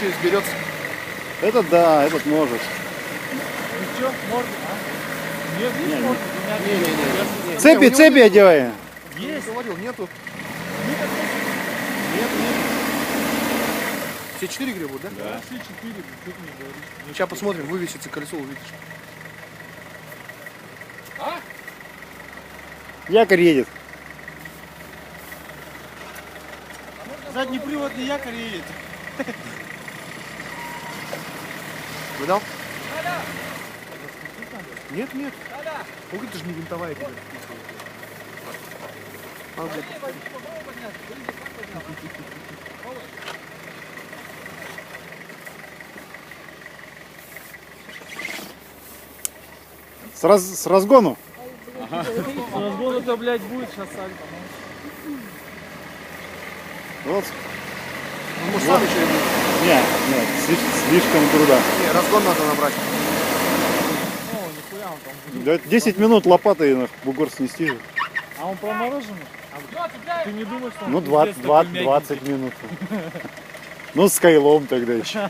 лучше сберется. Этот да, этот может. Ну что, можно, а? Нет, есть можно? Не. Цепи, цепи одевай. Есть. Говорил, нету. Ну, так Нет. Все 4 гребут, да? да. Все 4, что ты мне говоришь? Сейчас посмотрим, вывесится колесо, увидишь. Якорь едет. Заднеприводный якорь едет. Видал? Нет. Ох, это же не винтовая тебе. С разгону. Разгон-то, блядь, будет сейчас сальто. Вот. Ну, может, сам еще и будет. Нет, слишком труда. Не, разгон надо набрать. О, нихуя он там будет. Да, 10 минут лопатой на бугор снести же. А он промороженный? Ты не думаешь, что он Ну, пиздец такой 20 минут. Ну, с кайлом тогда еще.